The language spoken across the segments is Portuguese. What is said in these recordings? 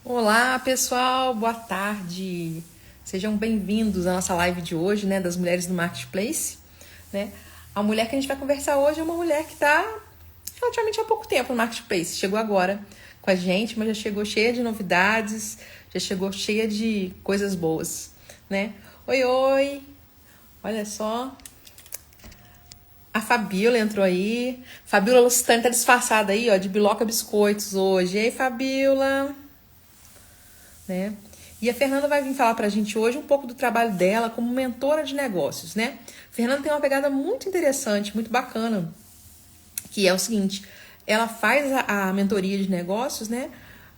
Olá, pessoal, boa tarde. Sejam bem-vindos à nossa live de hoje, né, das mulheres do Marketplace, né? A mulher que a gente vai conversar hoje é uma mulher que está relativamente há pouco tempo no Marketplace. Chegou agora com a gente, mas já chegou cheia de novidades, já chegou cheia de coisas boas, né? Oi, oi. Olha só, a Fabiola entrou aí. Fabiola Lucitânia tá disfarçada aí, ó, de Biloca Biscoitos hoje. Ei, Fabiola, né? E a Fernanda vai vir falar pra gente hoje um pouco do trabalho dela como mentora de negócios, né? A Fernanda tem uma pegada muito interessante, muito bacana, que é o seguinte, ela faz a mentoria de negócios, né?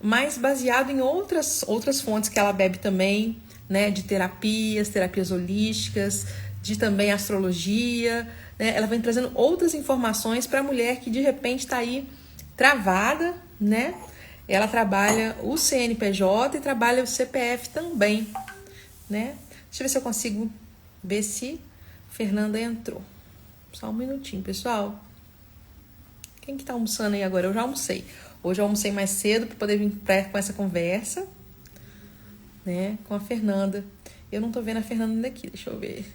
Mas baseado em outras fontes que ela bebe também, né? De terapias holísticas, de também astrologia, né? Ela vem trazendo outras informações para a mulher que de repente está aí travada, né? Ela trabalha o CNPJ e trabalha o CPF também, né? Deixa eu ver se eu consigo ver se Fernanda entrou. Só um minutinho, pessoal. Quem que tá almoçando aí agora? Eu já almocei. Hoje eu almocei mais cedo para poder vir com essa conversa, né? Com a Fernanda. Eu não tô vendo a Fernanda ainda aqui, deixa eu ver.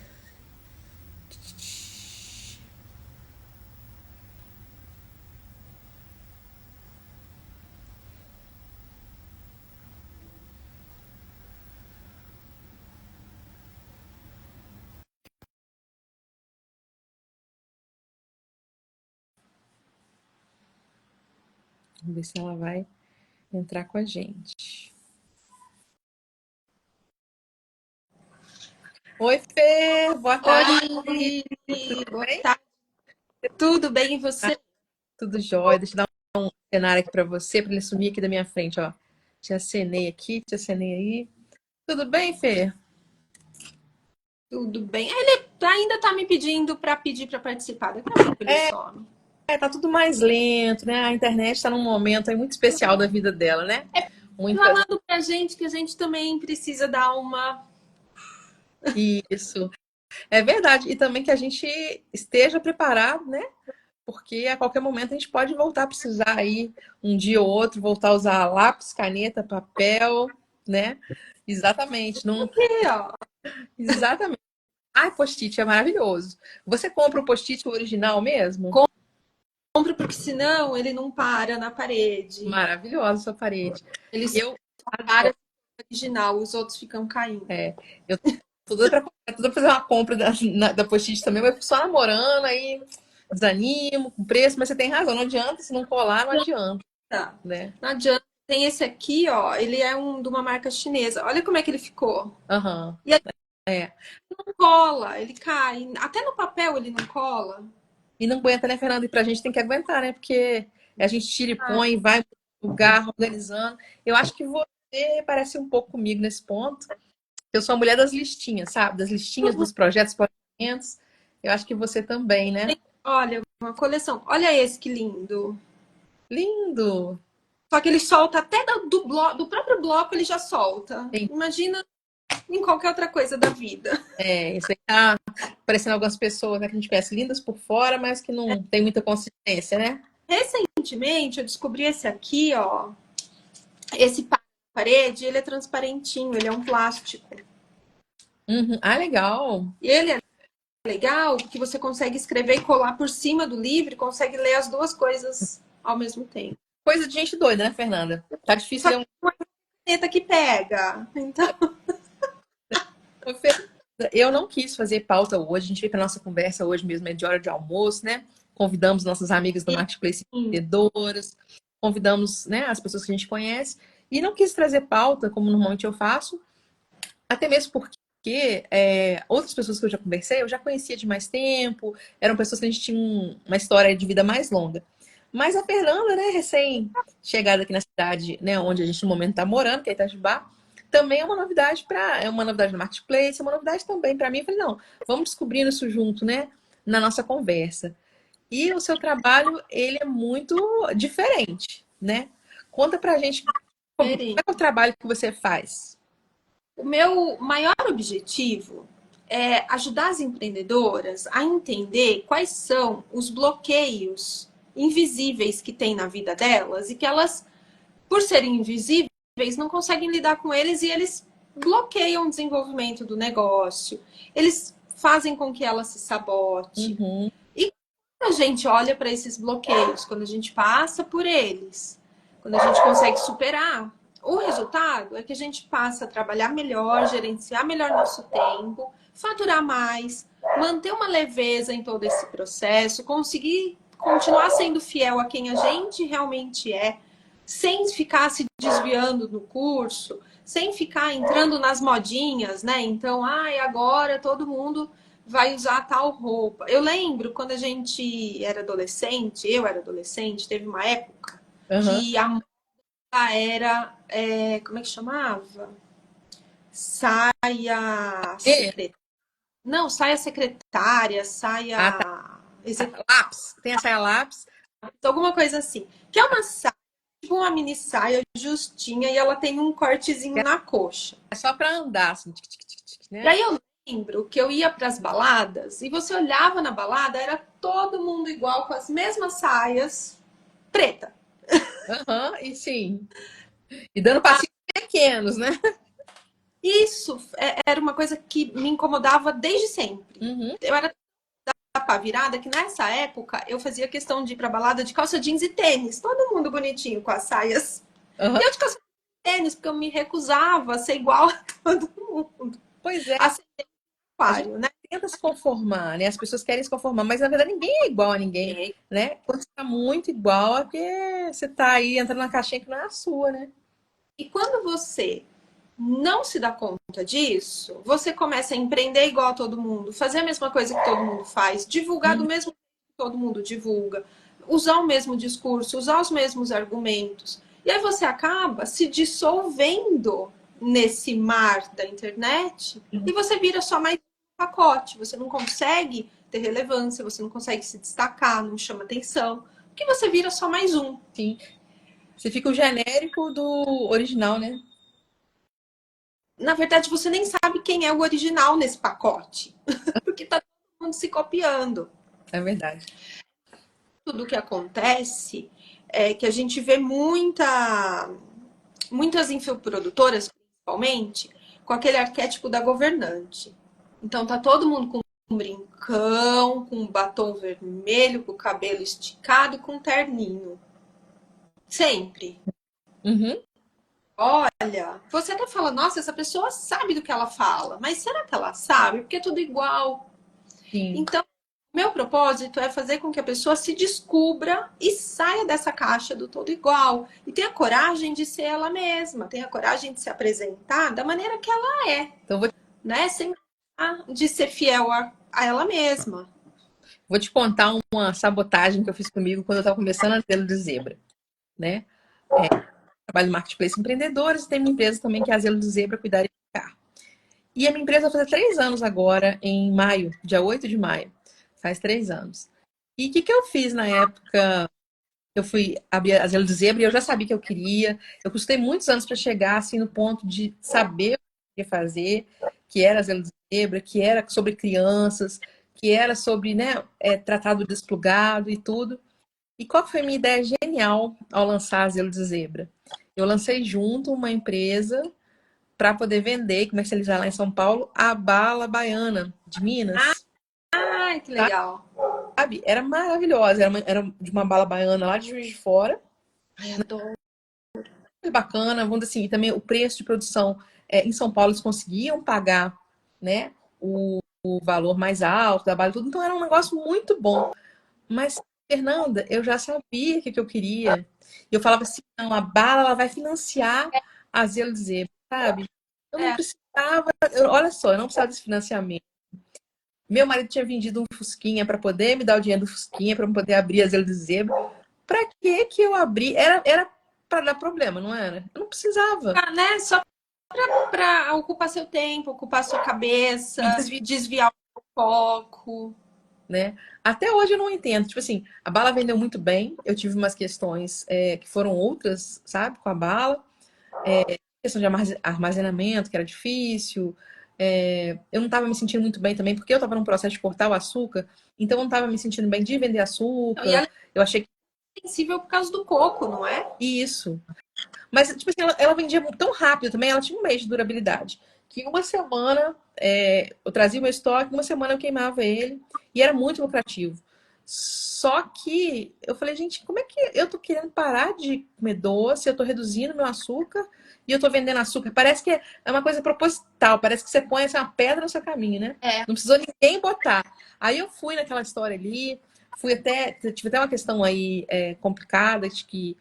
Vamos ver se ela vai entrar com a gente. Oi, Fê! Boa tarde! Oi, Tudo boa bem? tarde. Tudo bem e você? Tudo jóia. Deixa eu dar um cenário aqui para você, para ele sumir aqui da minha frente, ó. Te acenei aqui, te acenei aí. Tudo bem, Fê? Tudo bem. Ele ainda tá me pedindo para pedir para participar. Daqui a pouco ele some. Tá tudo mais lento, né? A internet tá num momento aí muito especial da vida dela, né? Muitas. Falando pra gente que a gente também precisa dar uma. Isso. É verdade. E também que a gente esteja preparado, né? Porque a qualquer momento a gente pode voltar a precisar aí, um dia ou outro, voltar a usar lápis, caneta, papel, né? Exatamente. Não... Aqui, ó. Exatamente. Ai, post-it é maravilhoso. Você compra o post-it original mesmo? Compre porque senão ele não para na parede. Maravilhosa sua parede. Ele só Eu para adoro. no original, os outros ficam caindo. Eu tô doida pra fazer uma compra da post-it também, mas só namorando, aí desanimo com o preço, mas você tem razão, não adianta, se não colar, não adianta, Tá. né? Não adianta. Tem esse aqui, ó. Ele é de uma marca chinesa. Olha como é que ele ficou. Aham. E ele É. não cola, ele cai. Até no papel ele não cola. E não aguenta, né, Fernanda? E pra gente tem que aguentar, né? Porque a gente tira e Ah, põe, vai no lugar, organizando. Eu acho que você parece um pouco comigo nesse ponto. Eu sou a mulher das listinhas, sabe? Das listinhas, dos projetos, planejamentos. Eu acho que você também, né? olha, uma coleção. Olha esse que lindo. Lindo! Só que ele solta até do próprio bloco, ele já solta. Tem Imagina em qualquer outra coisa da vida. isso aí tá parecendo algumas pessoas, né, que a gente conhece lindas por fora, mas que não tem muita consistência, né? Recentemente eu descobri esse aqui, ó. Esse parede, ele é transparentinho, ele é um plástico. Uhum. Ah, legal. E ele é legal porque você consegue escrever e colar por cima do livro e consegue ler as duas coisas ao mesmo tempo. Coisa de gente doida, né, Fernanda? Tá difícil Só ler que um. não é uma caneta que pega. Então, Eu não quis fazer pauta hoje, a gente veio para nossa conversa hoje mesmo, é de hora de almoço, né? Convidamos nossas amigas do Marketplace empreendedoras, convidamos, né, as pessoas que a gente conhece, e não quis trazer pauta, como normalmente eu faço, até mesmo porque outras pessoas que eu já conversei, eu já conhecia de mais tempo, eram pessoas que a gente tinha uma história de vida mais longa. Mas a Fernanda, né, recém-chegada aqui na cidade, né, onde a gente no momento está morando, que é Itajubá, também é uma novidade no Marketplace, é uma novidade também para mim. Eu falei, não, vamos descobrindo isso junto, né, na nossa conversa. E o seu trabalho, ele é muito diferente, né? Conta pra gente como é o trabalho que você faz. o meu maior objetivo é ajudar as empreendedoras a entender quais são os bloqueios invisíveis que tem na vida delas e que elas, por serem invisíveis, não conseguem lidar com eles e eles bloqueiam o desenvolvimento do negócio. Eles fazem com que ela se sabote. Uhum. E quando a gente olha para esses bloqueios, quando a gente passa por eles, quando a gente consegue superar, o resultado é que a gente passa a trabalhar melhor, gerenciar melhor nosso tempo, faturar mais, manter uma leveza em todo esse processo, conseguir continuar sendo fiel a quem a gente realmente é, sem ficar se desviando no curso, sem ficar entrando nas modinhas, né? Então, ai, agora todo mundo vai usar tal roupa. Eu lembro quando a gente era adolescente, eu era adolescente, teve uma época Uhum. que a moda era, como é que chamava? Saia E, secretária. Não, saia secretária, ah, tá. saia executiva, Lápis. Tem a saia lápis. alguma coisa assim. Que é uma saia, tipo uma mini saia justinha e ela tem um cortezinho na coxa. É só pra andar, assim, E né? aí eu lembro que eu ia para as baladas e você olhava na balada, era todo mundo igual, com as mesmas saias, preta. Aham, e sim. E dando passinhos pequenos, né? Isso era uma coisa que me incomodava desde sempre. Uhum. Eu era tapa virada que nessa época eu fazia questão de ir pra balada de calça jeans e tênis, todo mundo bonitinho com as saias. Aham. E eu de calça jeans e tênis, porque eu me recusava a ser igual a todo mundo. Pois é, A ser a gente aquário, né? tenta se conformar, né? As pessoas querem se conformar, mas na verdade ninguém é igual a ninguém, né? Quando você tá muito igual, é porque você tá aí entrando na caixinha que não é a sua, né? E quando você não se dá conta disso, você começa a empreender igual a todo mundo, fazer a mesma coisa que todo mundo faz, divulgar do Uhum. mesmo jeito que todo mundo divulga, usar o mesmo discurso, usar os mesmos argumentos. E aí você acaba se dissolvendo nesse mar da internet e você vira só mais um pacote. Você não consegue ter relevância, você não consegue se destacar, não chama atenção, porque você vira só mais um. Sim. Você fica o genérico do original, né? Na verdade, você nem sabe quem é o original nesse pacote, porque tá todo mundo se copiando. É verdade. Tudo que acontece é que a gente vê muitas infoprodutoras, principalmente, com aquele arquétipo da governante. Então tá todo mundo com um brincão, com um batom vermelho, com o cabelo esticado, com um terninho. Sempre. Uhum. Olha, você até fala, nossa, essa pessoa sabe do que ela fala, mas será que ela sabe? Porque é tudo igual. Sim. Então, meu propósito é fazer com que a pessoa se descubra e saia dessa caixa do todo igual. E tenha coragem de ser ela mesma, tenha coragem de se apresentar da maneira que ela é, Então né? Sem de ser fiel a ela mesma. vou te contar uma sabotagem que eu fiz comigo quando eu estava começando a Zelo de Zebra, né? Trabalho no Marketplace Empreendedores e tem uma empresa também que é a Zelo de Zebra Cuidar e Ficar. E a minha empresa vai fazer 3 anos agora, em maio, dia 8 de maio. Faz 3 anos. E o que eu fiz na época? Eu fui abrir a Zelo de Zebra e eu já sabia que eu queria. Eu custei muitos anos para chegar assim no ponto de saber o que eu queria fazer, que era a Zelo de Zebra, que era sobre crianças, que era sobre, né, tratado desplugado e tudo. E qual que foi a minha ideia genial ao lançar a Zelo de Zebra? Eu lancei junto uma empresa para poder vender e comercializar lá em São Paulo a bala baiana de Minas. Ai, que legal. Sabe? Era maravilhosa. Era de uma bala baiana lá de Juiz de Fora. Ai, adoro. Foi bacana, vamos dizer assim, e também o preço de produção em São Paulo eles conseguiam pagar, né, o valor mais alto da bala e tudo, então era um negócio muito bom. Mas, Fernanda, eu já sabia o que eu queria. E eu falava assim, não, a bala ela vai financiar a Zelo de Zebra, sabe? Eu não É, precisava, olha só, eu não precisava desse financiamento. Meu marido tinha vendido um Fusquinha para poder me dar o dinheiro do Fusquinha para poder abrir a Zelo de Zebra. Para que eu abri? Era para dar problema, não era? Eu não precisava. né? Só para ocupar seu tempo, ocupar sua E cabeça, desviar, desviar o foco. né? Até hoje eu não entendo. Tipo assim, a bala vendeu muito bem. Eu tive umas questões que foram outras, sabe, com a bala. Questão de armazenamento, que era difícil. Eu não estava me sentindo muito bem também, porque eu estava num processo de cortar o açúcar. Então eu não estava me sentindo bem de vender E açúcar. ela Eu achei que é sensível por causa do coco, não é? isso. Mas, tipo assim, ela vendia tão rápido também, ela tinha um mês de durabilidade. Que uma semana eu trazia o meu estoque, uma semana eu queimava ele. E era muito lucrativo. Só que eu falei, gente, como é que eu tô querendo parar de comer doce, eu tô reduzindo meu açúcar e eu tô vendendo açúcar? Parece que é uma coisa proposital, parece que você põe assim, uma pedra no seu caminho, né? É. Não precisou ninguém botar. Aí eu fui naquela história ali, tive até uma questão aí complicada de que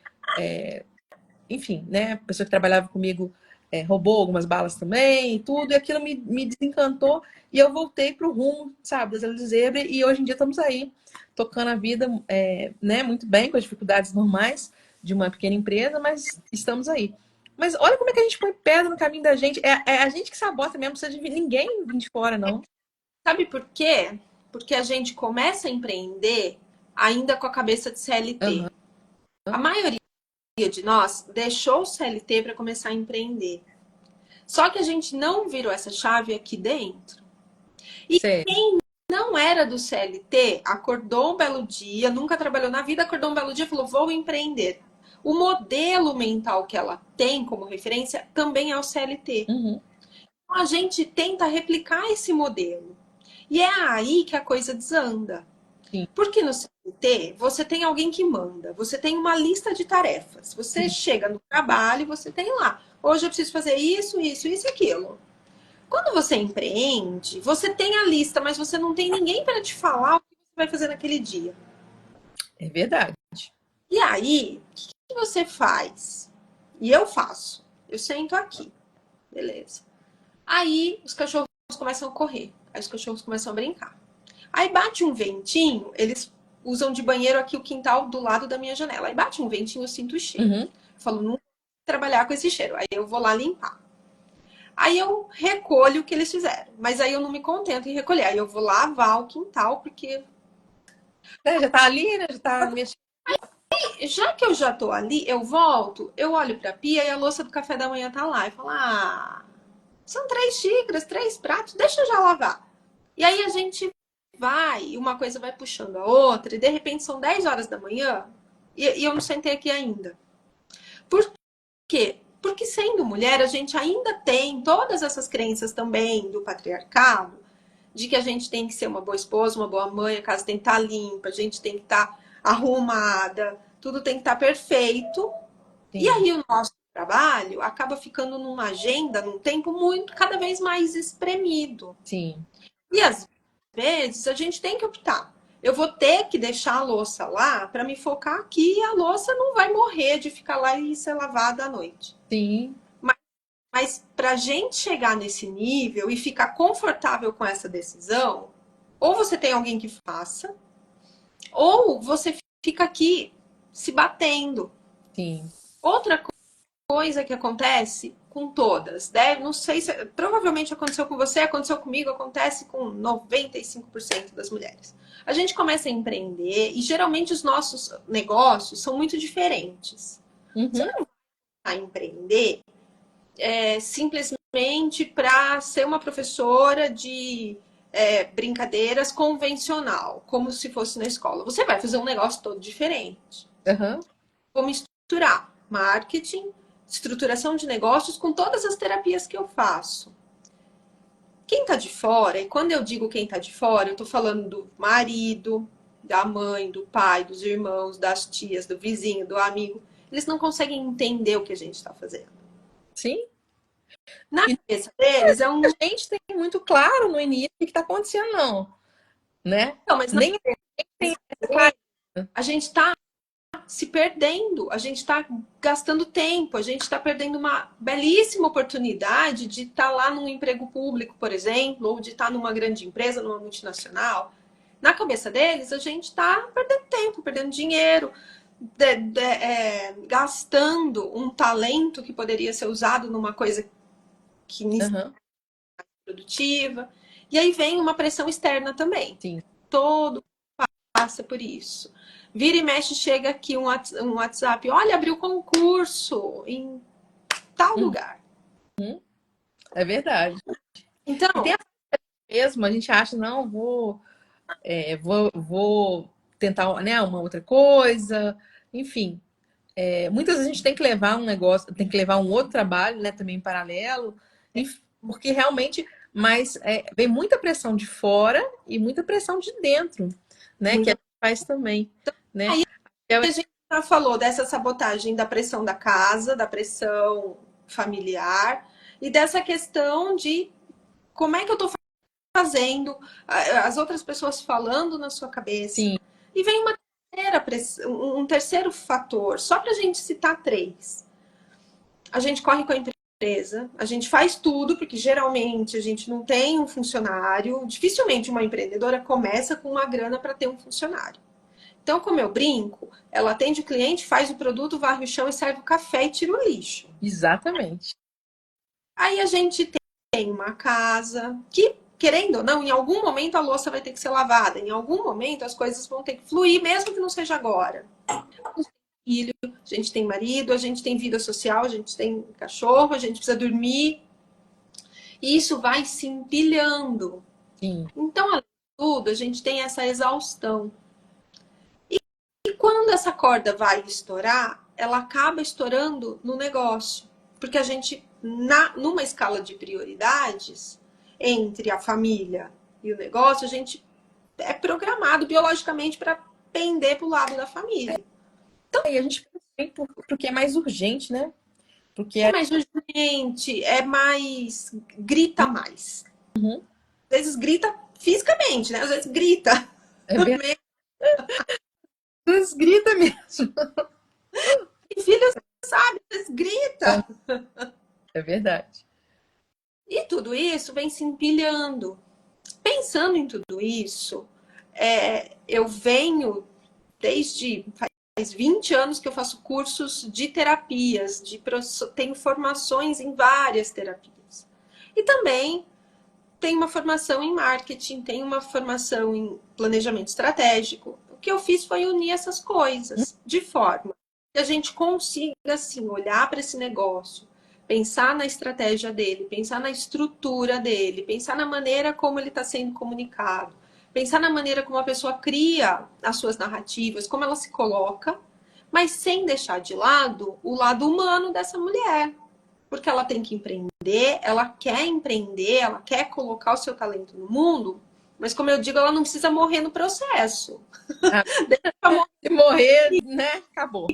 enfim, né? A pessoa que trabalhava comigo roubou algumas balas também e tudo, e aquilo me desencantou e eu voltei para o rumo, sabe, das Elis Zebra, e hoje em dia estamos aí, tocando a vida, né, muito bem, com as dificuldades normais de uma pequena empresa, mas estamos aí. Mas olha como é que a gente põe pedra no caminho da gente. É a gente que sabota mesmo, não precisa de ninguém vir de fora, não. Sabe por quê? Porque a gente começa a empreender ainda com a cabeça de CLT. Uhum. A maioria de nós deixou o CLT para começar a empreender. Só que a gente não virou essa chave aqui dentro. E Sério. quem não era do CLT, acordou um belo dia, nunca trabalhou na vida, acordou um belo dia e falou: vou empreender. O modelo mental que ela tem como referência também é o CLT. Uhum. Então a gente tenta replicar esse modelo. E é aí que a coisa desanda. Sim, Porque no CLT, você tem alguém que manda, você tem uma lista de tarefas. Você sim. chega no trabalho e você tem lá. Hoje eu preciso fazer isso, isso, isso e aquilo. Quando você empreende, você tem a lista, mas você não tem ninguém para te falar o que você vai fazer naquele dia. É verdade. E aí, o que você faz? E eu faço. Eu sento aqui. Beleza. Aí os cachorros começam a correr. Aí os cachorros começam a brincar. Aí bate um ventinho, eles usam de banheiro aqui o quintal do lado da minha janela. Aí bate um ventinho, eu sinto o cheiro. Uhum. Eu falo, não vou trabalhar com esse cheiro. Aí eu vou lá limpar. Aí eu recolho o que eles fizeram. Mas aí eu não me contento em recolher. Aí eu vou lavar o quintal, porque Já tá ali, né? Já tá mexendo. já que eu já tô ali, eu volto, eu olho pra pia e a louça do café da manhã tá lá. E falo, são 3 xícaras, 3 pratos, deixa eu já lavar. E aí a gente vai, e uma coisa vai puxando a outra, e de repente são 10 horas da manhã e eu não sentei aqui ainda. Por quê? Porque sendo mulher, a gente ainda tem todas essas crenças também do patriarcado, de que a gente tem que ser uma boa esposa, uma boa mãe, a casa tem que estar limpa, a gente tem que estar arrumada, tudo tem que estar perfeito. E Sim, aí o nosso trabalho acaba ficando numa agenda, num tempo muito, cada vez mais espremido. sim. E às vezes a gente tem que optar. Eu vou ter que deixar a louça lá para me focar aqui e a louça não vai morrer de ficar lá e ser lavada à noite. Sim. Mas para a gente chegar nesse nível e ficar confortável com essa decisão, ou você tem alguém que faça, ou você fica aqui se batendo. Sim. Outra coisa que acontece com todas, não sei se provavelmente aconteceu com você, aconteceu comigo, acontece com 95% das mulheres. A gente começa a empreender e geralmente os nossos negócios são muito diferentes. Você Uhum. não vai empreender simplesmente para ser uma professora de brincadeiras convencional, como se fosse na escola. Você vai fazer um negócio todo diferente. Uhum. Vou misturar marketing, estruturação de negócios com todas as terapias que eu faço. Quem está de fora, e quando eu digo quem está de fora, eu estou falando do marido, da mãe, do pai, dos irmãos, das tias, do vizinho, do amigo. Eles não conseguem entender o que a gente está fazendo. Sim. Na E cabeça deles é um. a gente tem muito claro no início o que está acontecendo, não. Né? Não, mas na Nem tem cabeça essa deles, clareza. a gente está se perdendo, a gente está gastando tempo, a gente está perdendo uma belíssima oportunidade de estar lá num emprego público, por exemplo, ou de estar numa grande empresa, numa multinacional. Na cabeça deles, a gente está perdendo tempo, perdendo dinheiro, gastando um talento que poderia ser usado numa coisa que Uhum. produtiva. E aí vem uma pressão externa também. Sim. Todo passa por isso. Vira e mexe, chega aqui um WhatsApp. Olha, abriu concurso em tal Uhum. lugar. É verdade. E tem Então, a mesmo, a gente acha, não, vou tentar, né, uma outra coisa, enfim. Muitas vezes a gente tem que levar um negócio, tem que levar um outro trabalho, né, também em paralelo, porque realmente, mas vem muita pressão de fora e muita pressão de dentro, né, que a Muita... gente faz também, né? Aí a gente já falou dessa sabotagem da pressão da casa, da pressão familiar e dessa questão de como é que eu tô fazendo, as outras pessoas falando na sua cabeça. Sim, E vem uma um terceiro fator, só para a gente citar três. A gente corre com a empresa, a gente faz tudo, porque geralmente a gente não tem um funcionário. Dificilmente uma empreendedora começa com uma grana para ter um funcionário. Então, como eu brinco, ela atende o cliente, faz o produto, varre o chão e serve o café e tira o lixo. exatamente. Aí a gente tem uma casa que, querendo ou não, em algum momento a louça vai ter que ser lavada, em algum momento as coisas vão ter que fluir, mesmo que não seja agora. A gente tem filho, a gente tem marido, a gente tem vida social, a gente tem cachorro, a gente precisa dormir. E isso vai se empilhando. Sim. Então, além de tudo, a gente tem essa exaustão. E quando essa corda vai estourar, ela acaba estourando no negócio. Porque a gente, numa escala de prioridades, entre a família e o negócio, a gente é programado biologicamente para pender para o lado da família. E a gente vem porque é mais urgente, né? Porque É mais urgente, é mais. Grita mais. Uhum. Às vezes grita fisicamente, né? Às vezes grita. É verdade. Grita mesmo. E filho sabe, às vezes grita. É verdade. E tudo isso vem se empilhando. Pensando em tudo isso, eu venho desde faz 20 anos que eu faço cursos de terapias, tenho formações em várias terapias. E também tenho uma formação em marketing, tenho uma formação em planejamento estratégico. O que eu fiz foi unir essas coisas de forma que a gente consiga assim olhar para esse negócio, pensar na estratégia dele, pensar na estrutura dele, pensar na maneira como ele está sendo comunicado, pensar na maneira como a pessoa cria as suas narrativas, como ela se coloca, mas sem deixar de lado o lado humano dessa mulher. Porque ela tem que empreender, ela quer colocar o seu talento no mundo, mas como eu digo, ela não precisa morrer no processo. Ah, Deixa se morrer, né? Acabou.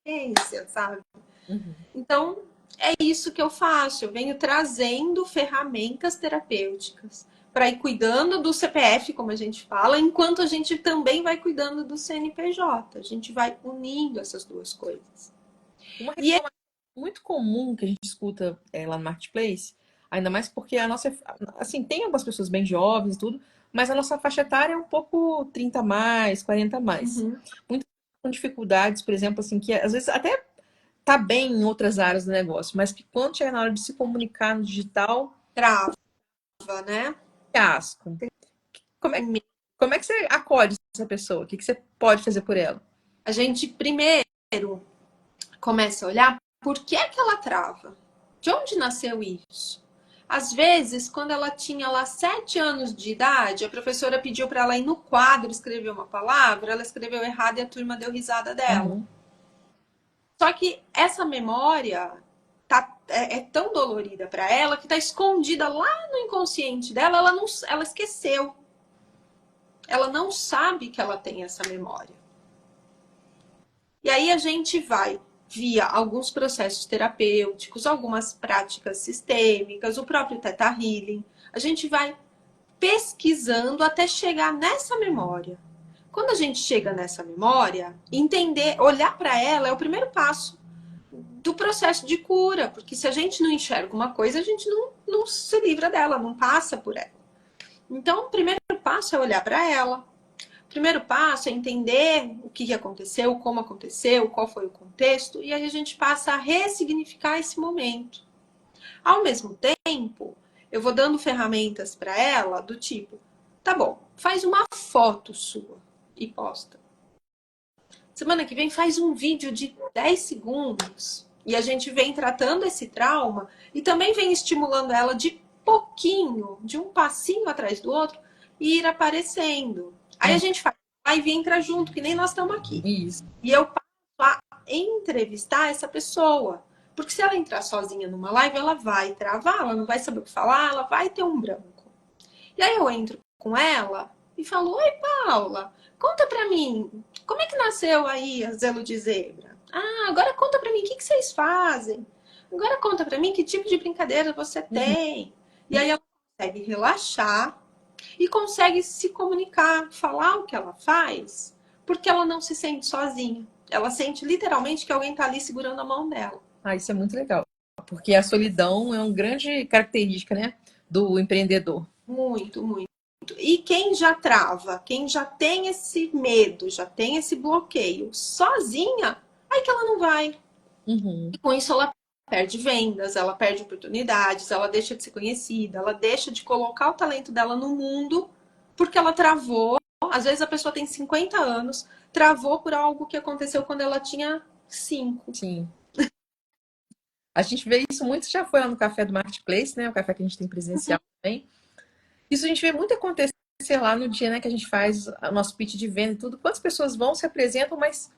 morrer, sabe? Uhum. Então, é isso que eu faço. Eu venho trazendo ferramentas terapêuticas para ir cuidando do CPF, como a gente fala, enquanto a gente também vai cuidando do CNPJ. A gente vai unindo essas duas coisas. Uma E reclamação muito comum que a gente escuta lá no Marketplace, ainda mais porque a nossa, assim, tem algumas pessoas bem jovens e tudo, mas a nossa faixa etária é um pouco 30 a mais, 40 a mais. uhum, Muitas com dificuldades, por exemplo, assim, que às vezes até tá bem em outras áreas do negócio, mas que quando chega na hora de se comunicar no digital, trava, né? fiasco. Como é, como é que você acolhe essa pessoa? O que você pode fazer por ela? A gente primeiro começa a olhar por que é que ela trava. De onde nasceu isso? Às vezes, quando ela tinha lá 7 anos de idade, a professora pediu para ela ir no quadro escrever uma palavra, ela escreveu errado e a turma deu risada dela. Uhum. Só que essa memória é tão dolorida para ela que está escondida lá no inconsciente dela, ela esqueceu. Ela não sabe que ela tem essa memória. E aí a gente vai via alguns processos terapêuticos, algumas práticas sistêmicas, o próprio Theta Healing. A gente vai pesquisando até chegar nessa memória. Quando a gente chega nessa memória, entender, olhar para ela é o primeiro passo do processo de cura, porque se a gente não enxerga uma coisa, a gente não se livra dela, não passa por ela. Então, o primeiro passo é olhar para ela. O primeiro passo é entender o que aconteceu, como aconteceu, qual foi o contexto, e aí a gente passa a ressignificar esse momento. Ao mesmo tempo, eu vou dando ferramentas para ela do tipo, tá bom, faz uma foto sua e posta. Semana que vem faz um vídeo de 10 segundos e a gente vem tratando esse trauma e também vem estimulando ela de pouquinho, de um passinho atrás do outro, e ir aparecendo. Aí a gente faz live e entra junto, que nem nós estamos aqui. Isso. E eu passo a entrevistar essa pessoa. Porque se ela entrar sozinha numa live, ela vai travar, ela não vai saber o que falar, ela vai ter um branco. E aí eu entro com ela e falo: oi, Paula, conta pra mim, como é que nasceu aí a Zelo de Zebra? Ah, agora conta pra mim, o que vocês fazem? Agora conta pra mim que tipo de brincadeira você tem. E aí ela consegue relaxar e consegue se comunicar, falar o que ela faz, porque ela não se sente sozinha. Ela sente literalmente que alguém tá ali segurando a mão dela. Ah, isso é muito legal. Porque a solidão é uma grande característica, né, do empreendedor. Muito, muito. E quem já trava, quem já tem esse medo, já tem esse bloqueio sozinha, aí que ela não vai. Uhum. E com isso ela perde vendas, ela perde oportunidades, ela deixa de ser conhecida, ela deixa de colocar o talento dela no mundo porque ela travou. Às vezes a pessoa tem 50 anos, travou por algo que aconteceu quando ela tinha 5. Sim. A gente vê isso muito, já foi lá no café do Marketplace, né? O café que a gente tem presencial também. Isso a gente vê muito acontecer lá no dia, né, que a gente faz o nosso pitch de venda e tudo. Quantas pessoas vão, se apresentam, mas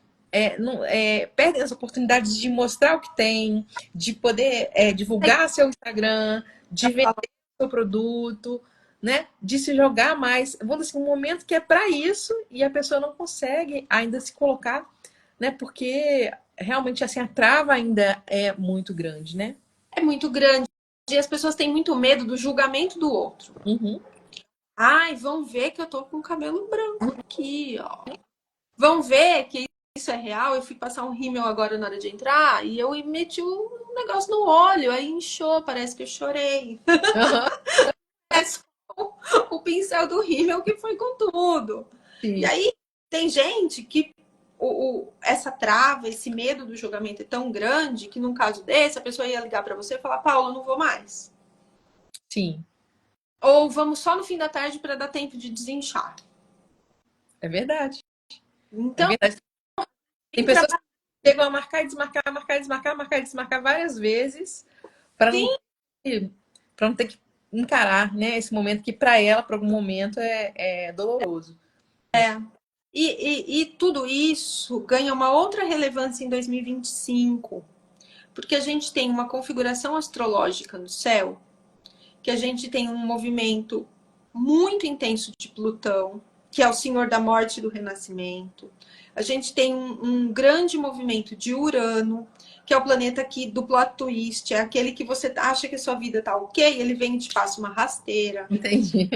perdem as oportunidades de mostrar o que tem, de poder divulgar seu Instagram, de vender seu produto, né? De se jogar mais. Vamos dizer assim, um momento que é para isso e a pessoa não consegue ainda se colocar, né? Porque realmente assim a trava ainda é muito grande, né? É muito grande e as pessoas têm muito medo do julgamento do outro. Uhum. Ai, vão ver que eu tô com o cabelo branco aqui, ó. Vão ver que isso é real. Eu fui passar um rímel agora na hora de entrar e eu meti um negócio no olho, aí inchou, parece que eu chorei. Uhum. É só o pincel do rímel que foi com tudo. E Sim. aí tem gente que essa trava, esse medo do julgamento é tão grande que num caso desse a pessoa ia ligar para você e falar: Paula, eu não vou mais. Sim, Ou vamos só no fim da tarde para dar tempo de desinchar. é verdade. É Então, verdade. Tem pessoas que chegam a marcar e desmarcar, marcar e desmarcar, marcar e desmarcar várias vezes para não, para não ter que encarar, né, esse momento que para ela, por algum momento, é doloroso. e tudo isso ganha uma outra relevância em 2025, porque a gente tem uma configuração astrológica no céu, que a gente tem um movimento muito intenso de Plutão, que é o senhor da morte e do renascimento. A gente tem um grande movimento de Urano, que é o planeta aqui do plot twist, é aquele que você acha que a sua vida tá ok, ele vem e te passa uma rasteira. Entendi.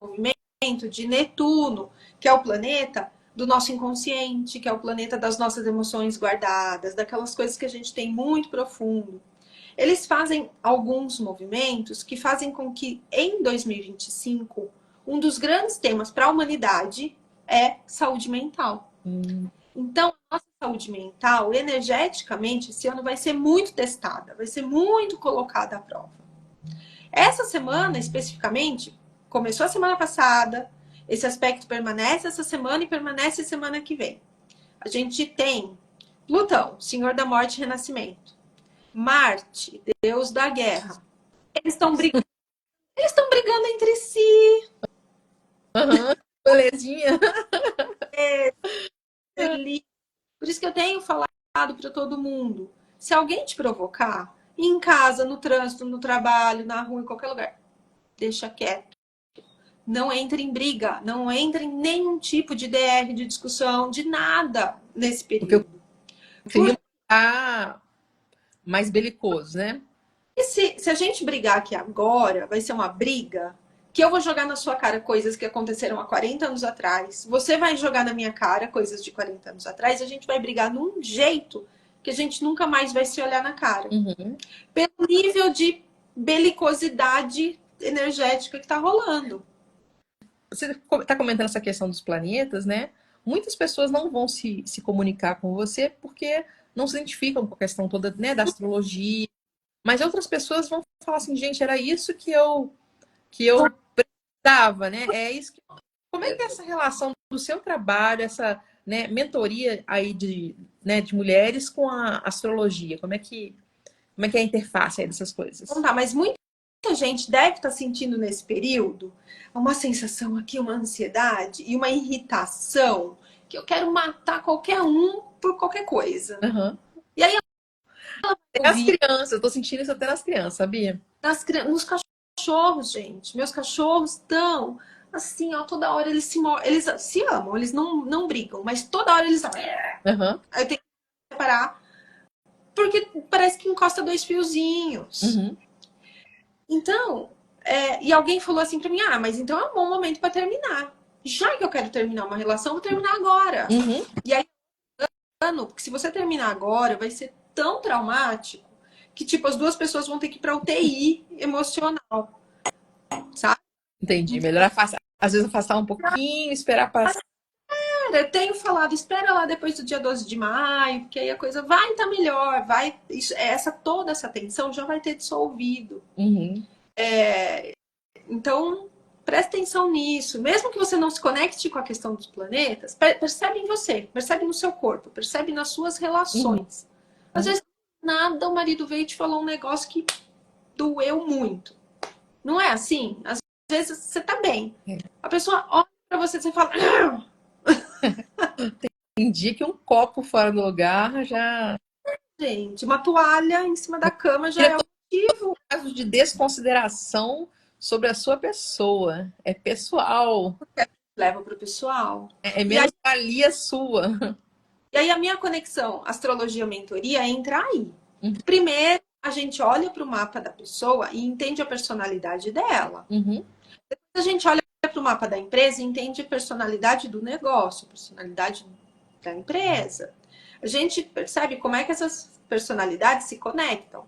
Movimento de Netuno, que é o planeta do nosso inconsciente, que é o planeta das nossas emoções guardadas, daquelas coisas que a gente tem muito profundo. Eles fazem alguns movimentos que fazem com que em 2025 um dos grandes temas para a humanidade é saúde mental. Então, a nossa saúde mental, energeticamente, esse ano vai ser muito testada, vai ser muito colocada à prova. Essa semana, especificamente, começou a semana passada, esse aspecto permanece essa semana e permanece semana que vem. A gente tem Plutão, Senhor da Morte e Renascimento. Marte, Deus da Guerra. Eles estão brigando. Eles estão brigando entre si. Uhum. Belezinha. Por isso que eu tenho falado para todo mundo. Se alguém te provocar, em casa, no trânsito, no trabalho, na rua, em qualquer lugar, deixa quieto. Não entre em briga, não entre em nenhum tipo de DR, de discussão, de nada nesse Porque o período. clima tá mais belicoso, né? E se a gente brigar aqui agora, vai ser uma briga que eu vou jogar na sua cara coisas que aconteceram há 40 anos atrás. Você vai jogar na minha cara coisas de 40 anos atrás. E a gente vai brigar num jeito que a gente nunca mais vai se olhar na cara. Uhum. Pelo nível de belicosidade energética que tá rolando. Você está comentando essa questão dos planetas, né? Muitas pessoas não vão se comunicar com você porque não se identificam com a questão toda, né, da astrologia. Mas outras pessoas vão falar assim, gente, era isso que eu precisava, né? É isso que... Como é que é essa relação do seu trabalho, essa, né, mentoria aí de mulheres com a astrologia? Como é que é a interface aí dessas coisas? Não tá, mas muita gente deve estar sentindo nesse período uma sensação aqui, uma ansiedade e uma irritação que eu quero matar qualquer um por qualquer coisa. Uhum. E aí Até as crianças, eu tô sentindo isso até nas crianças, sabia? nos cachorros, gente. Meus cachorros estão assim, ó, toda hora eles se amam, eles não brigam, mas toda hora eles. Uhum. Aí eu tenho que parar, porque parece que encosta dois fiozinhos. Uhum. Então, e alguém falou assim pra mim: ah, mas então é um bom momento pra terminar. Já que eu quero terminar uma relação, eu vou terminar agora. Uhum. E aí, porque se você terminar agora, vai ser tão traumático que, tipo, as duas pessoas vão ter que ir pra UTI emocional, sabe? Entendi. Melhor afastar, às vezes afastar um pouquinho, esperar passar. Eu tenho falado, espera lá depois do dia 12 de maio, porque aí a coisa vai estar melhor, vai, toda essa tensão já vai ter dissolvido. Uhum. Então, presta atenção nisso. Mesmo que você não se conecte com a questão dos planetas, percebe em você, percebe no seu corpo, percebe nas suas relações. Uhum. Às vezes, nada, o marido veio e te falou um negócio que doeu muito. Não é assim? Às vezes você tá bem. A pessoa olha pra você e fala... Tem dia que um copo fora do lugar já. Gente, uma toalha em cima da cama já é o motivo. Caso de desconsideração sobre a sua pessoa. É pessoal. Leva pro pessoal. É E aí, menos valia sua. e aí a minha conexão astrologia-mentoria entra aí. Uhum. Primeiro, a gente olha para o mapa da pessoa e entende a personalidade dela. Uhum. Depois a gente olha para o mapa da empresa e entende a personalidade do negócio, a personalidade da empresa. A gente percebe como é que essas personalidades se conectam.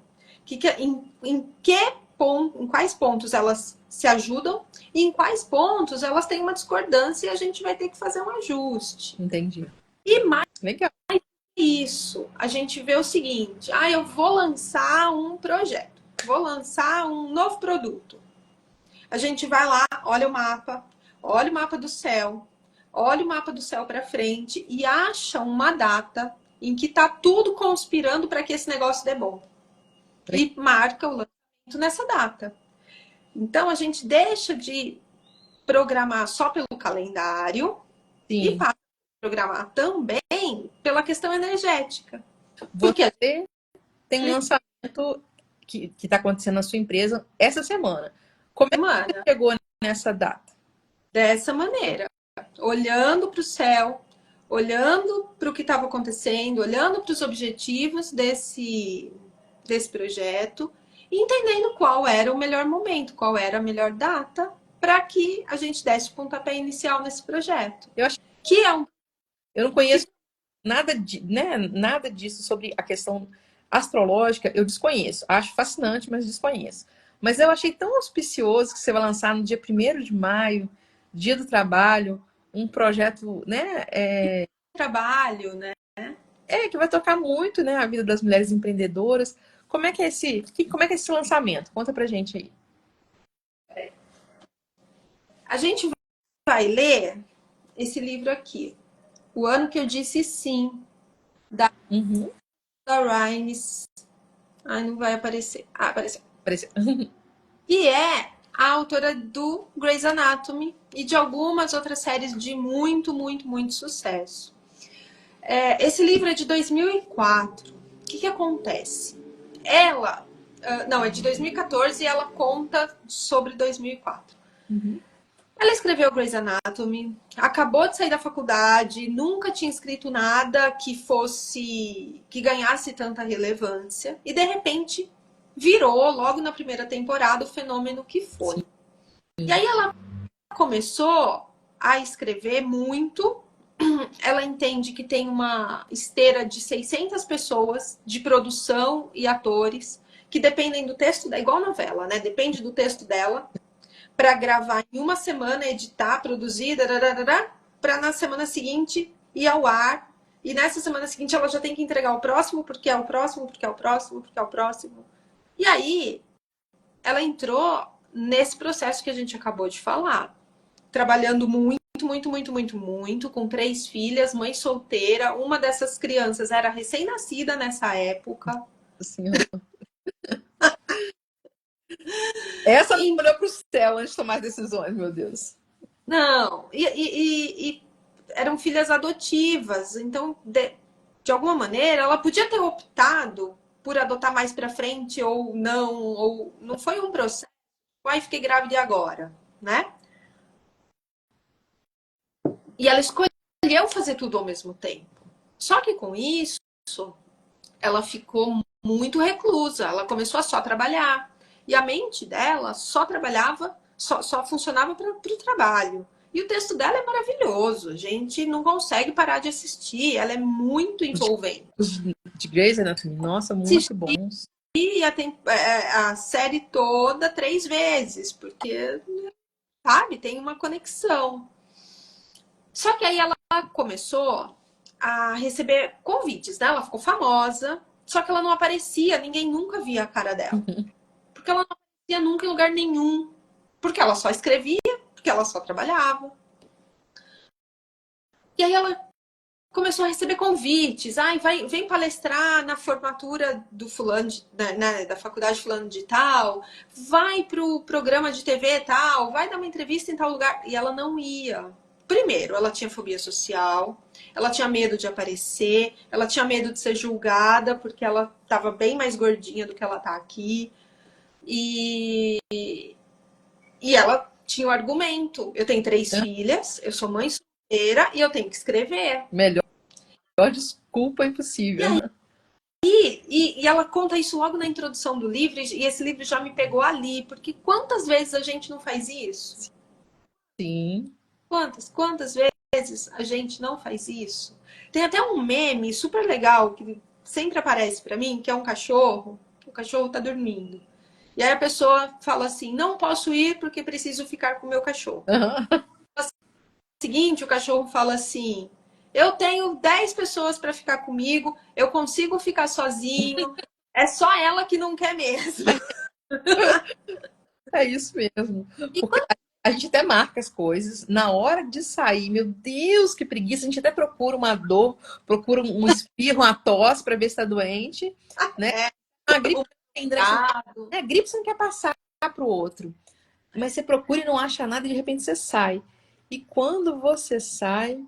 Em quais pontos elas se ajudam e em quais pontos elas têm uma discordância e a gente vai ter que fazer um ajuste. Entendi. E mais Legal. isso, a gente vê o seguinte: ah, eu vou lançar um projeto, vou lançar um novo produto. A gente vai lá, olha o mapa do céu, olha o mapa do céu para frente e acha uma data em que tá tudo conspirando para que esse negócio dê bom. E marca o lançamento nessa data. Então a gente deixa de programar só pelo calendário. Sim. E passa a programar também pela questão energética. Porque você tem um lançamento que está acontecendo na sua empresa essa semana. Como é que você chegou nessa data? Dessa maneira, olhando para o céu, olhando para o que estava acontecendo, olhando para os objetivos desse projeto e entendendo qual era o melhor momento, qual era a melhor data para que a gente desse o pontapé inicial nesse projeto. Eu acho que é um... Eu não conheço nada disso sobre a questão astrológica, eu desconheço. Acho fascinante, mas desconheço. Mas eu achei tão auspicioso que você vai lançar no dia 1º de maio, Dia do Trabalho, um projeto, né? Trabalho, né? Que vai tocar muito, né, a vida das mulheres empreendedoras. Como é que é esse lançamento? Conta pra gente aí. A gente vai ler esse livro aqui, O Ano que Eu Disse Sim, da Rines. Ai, não vai aparecer. Ah, apareceu. E é a autora do Grey's Anatomy e de algumas outras séries de muito, muito, muito sucesso. Esse livro é de 2004. O que acontece? Ela... não, é de 2014 e ela conta sobre 2004. Ela escreveu Grey's Anatomy, acabou de sair da faculdade, nunca tinha escrito nada que ganhasse tanta relevância e de repente virou logo na primeira temporada o fenômeno que foi. E aí ela começou a escrever muito. Ela entende que tem uma esteira de 600 pessoas de produção e atores que dependem do texto, igual novela, né? Depende do texto dela para gravar em uma semana, editar, produzir, para na semana seguinte ir ao ar. E nessa semana seguinte ela já tem que entregar o próximo, porque é o próximo, porque é o próximo, porque é o próximo. E aí ela entrou nesse processo que a gente acabou de falar, trabalhando muito, com 3 filhas, mãe solteira. Uma dessas crianças era recém-nascida nessa época. Essa não olhou pro céu antes de tomar decisões, meu Deus. Não, eram filhas adotivas. Então, de alguma maneira, ela podia ter optado por adotar mais para frente ou não foi um processo. Ai, fiquei grávida e agora, né? E ela escolheu fazer tudo ao mesmo tempo. Só que com isso, ela ficou muito reclusa. Ela começou a só trabalhar. E a mente dela só trabalhava, só funcionava para o trabalho. E o texto dela é maravilhoso. A gente não consegue parar de assistir. Ela é muito envolvente. Os de Grey's Anatomy, nossa, muito bons. E a série toda 3 vezes, porque, sabe, tem uma conexão. Só que aí ela começou a receber convites, né? Ela ficou famosa, só que ela não aparecia, ninguém nunca via a cara dela. Porque ela não aparecia nunca em lugar nenhum. Porque ela só escrevia, porque ela só trabalhava. E aí ela começou a receber convites. Ai, vem palestrar na formatura do fulano, né, da faculdade fulano de tal. Vai pro programa de TV tal. Vai dar uma entrevista em tal lugar. E ela não ia. Primeiro, ela tinha fobia social. Ela tinha medo de aparecer. Ela tinha medo de ser julgada, porque ela estava bem mais gordinha do que ela tá aqui. E ela tinha o argumento. Eu tenho 3 filhas, eu sou mãe solteira e eu tenho que escrever. Melhor desculpa impossível. E ela conta isso logo na introdução do livro, e esse livro já me pegou ali, porque quantas vezes a gente não faz isso? Sim. Quantas vezes a gente não faz isso? Tem até um meme super legal que sempre aparece pra mim, que é um cachorro, o cachorro tá dormindo. E aí a pessoa fala assim, não posso ir porque preciso ficar com o meu cachorro. No seguinte, o cachorro fala assim, eu tenho 10 pessoas para ficar comigo, eu consigo ficar sozinho, é só ela que não quer mesmo. É isso mesmo. Porque a gente até marca as coisas. Na hora de sair, meu Deus, que preguiça. A gente até procura uma dor, procura um espirro, uma tosse para ver se está doente. Né? A gripe, a gripe você não quer passar para o outro. Mas você procura e não acha nada e de repente você sai. E quando você sai,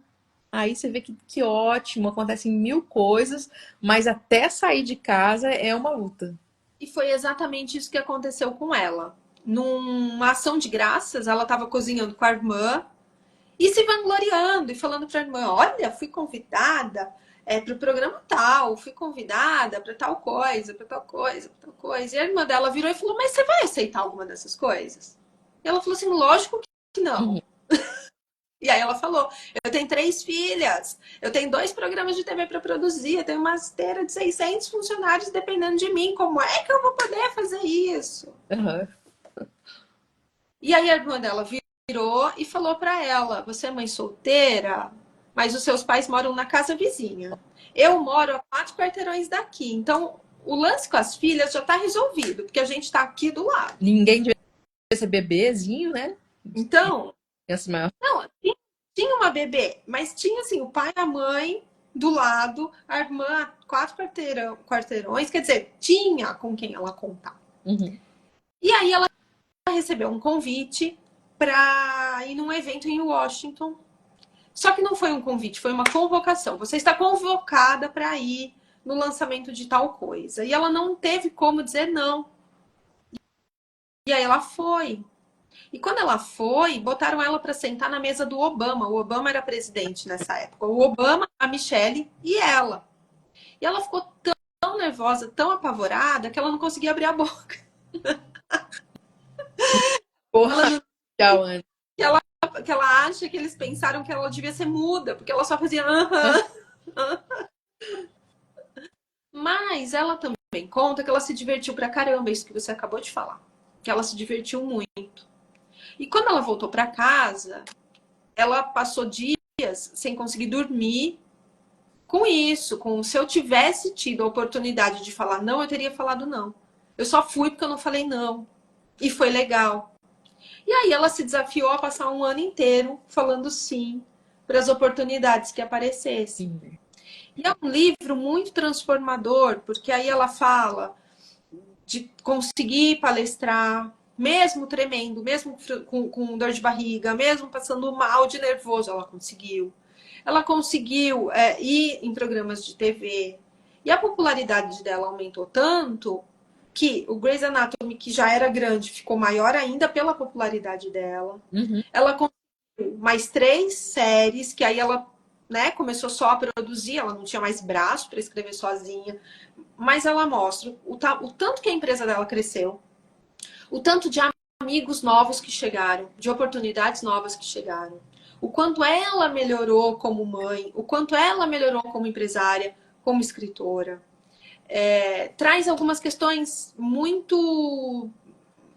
aí você vê que ótimo, acontecem 1000 coisas, mas até sair de casa é uma luta. E foi exatamente isso que aconteceu com ela. Numa ação de graças, ela estava cozinhando com a irmã e se vangloriando e falando para a irmã: olha, fui convidada para o programa tal, fui convidada para tal coisa, para tal coisa, para tal coisa. E a irmã dela virou e falou: mas você vai aceitar alguma dessas coisas? E ela falou assim: lógico que não. Uhum. E aí ela falou: eu tenho 3 filhas, eu tenho 2 programas de TV para produzir, eu tenho uma esteira de 600 funcionários dependendo de mim. Como é que eu vou poder fazer isso? Uhum. E aí a irmã dela virou e falou para ela: você é mãe solteira, mas os seus pais moram na casa vizinha. Eu moro a 4 quarteirões daqui. Então, o lance com as filhas já está resolvido, porque a gente está aqui do lado. Ninguém devia ser bebezinho, né? Então, Maior. não, tinha uma bebê, mas tinha assim, o pai e a mãe do lado, a irmã, 4 quarteirões, quer dizer, tinha com quem ela contar. Uhum. E aí ela recebeu um convite para ir num evento em Washington. Só que não foi um convite, foi uma convocação. Você está convocada para ir no lançamento de tal coisa. E ela não teve como dizer não. E aí ela foi. E quando ela foi, botaram ela para sentar na mesa do Obama. O Obama era presidente nessa época. O Obama, a Michelle e ela. E ela ficou tão nervosa, tão apavorada, que ela não conseguia abrir a boca. Porra, não... tchau, Ana. Que ela acha que eles pensaram que ela devia ser muda, porque ela só fazia Mas ela também conta que ela se divertiu pra caramba, isso que você acabou de falar. Que ela se divertiu muito. E quando ela voltou pra casa, ela passou dias sem conseguir dormir com isso. Se eu tivesse tido a oportunidade de falar não, eu teria falado não. Eu só fui porque eu não falei não. E foi legal. E aí ela se desafiou a passar um ano inteiro falando sim para as oportunidades que aparecessem. Sim. E é um livro muito transformador, porque aí ela fala de conseguir palestrar, mesmo tremendo, mesmo com dor de barriga, mesmo passando mal de nervoso, ela conseguiu. Ela conseguiu ir em programas de TV. E a popularidade dela aumentou tanto que o Grey's Anatomy, que já era grande, ficou maior ainda pela popularidade dela. Uhum. Ela conseguiu mais 3 séries, que aí ela, né, começou só a produzir, ela não tinha mais braço para escrever sozinha. Mas ela mostra o tanto que a empresa dela cresceu, o tanto de amigos novos que chegaram, de oportunidades novas que chegaram, o quanto ela melhorou como mãe, o quanto ela melhorou como empresária, como escritora. Traz algumas questões muito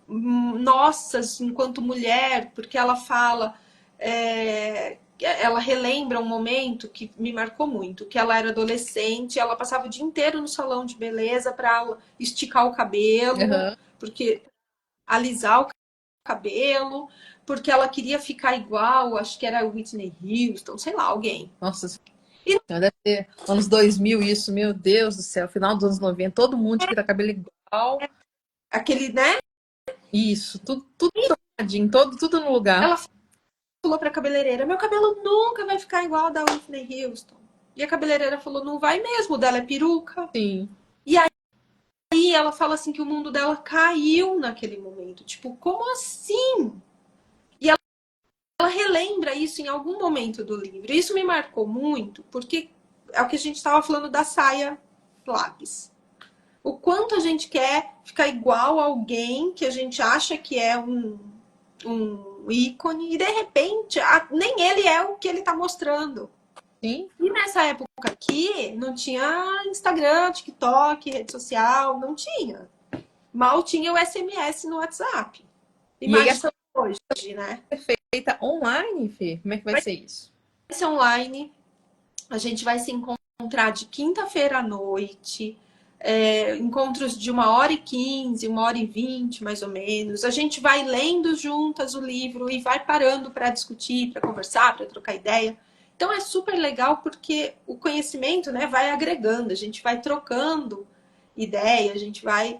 nossas enquanto mulher, porque ela fala, ela relembra um momento que me marcou muito, que ela era adolescente, ela passava o dia inteiro no salão de beleza para esticar o cabelo, porque alisar o cabelo, porque ela queria ficar igual, acho que era Whitney Houston, sei lá, alguém. Nossa, deve ter anos 2000 isso, meu Deus do céu, final dos anos 90, todo mundo tinha cabelo igual. Aquele, né? Isso, tudo tocadinho, tudo no lugar. Ela falou pra cabeleireira, meu cabelo nunca vai ficar igual ao da Whitney Houston. E a cabeleireira falou, não vai mesmo, o dela é peruca. Sim. E aí ela fala assim que o mundo dela caiu naquele momento. Tipo, como assim? E ela relembra isso em algum momento do livro. E isso me marcou muito, porque é o que a gente estava falando da saia lápis. O quanto a gente quer ficar igual a alguém que a gente acha que é um ícone, e de repente nem ele é o que ele está mostrando. Sim. E nessa época aqui, não tinha Instagram, TikTok, rede social, não tinha. Mal tinha o SMS no WhatsApp. Imagina hoje, né? Feita online, Fê? Como é que vai ser isso? Vai ser online. A gente vai se encontrar de quinta-feira à noite. Encontros de 1h15, 1h20, mais ou menos. A gente vai lendo juntas o livro e vai parando para discutir, para conversar, para trocar ideia. Então é super legal porque o conhecimento, né, vai agregando, a gente vai trocando ideia, a gente vai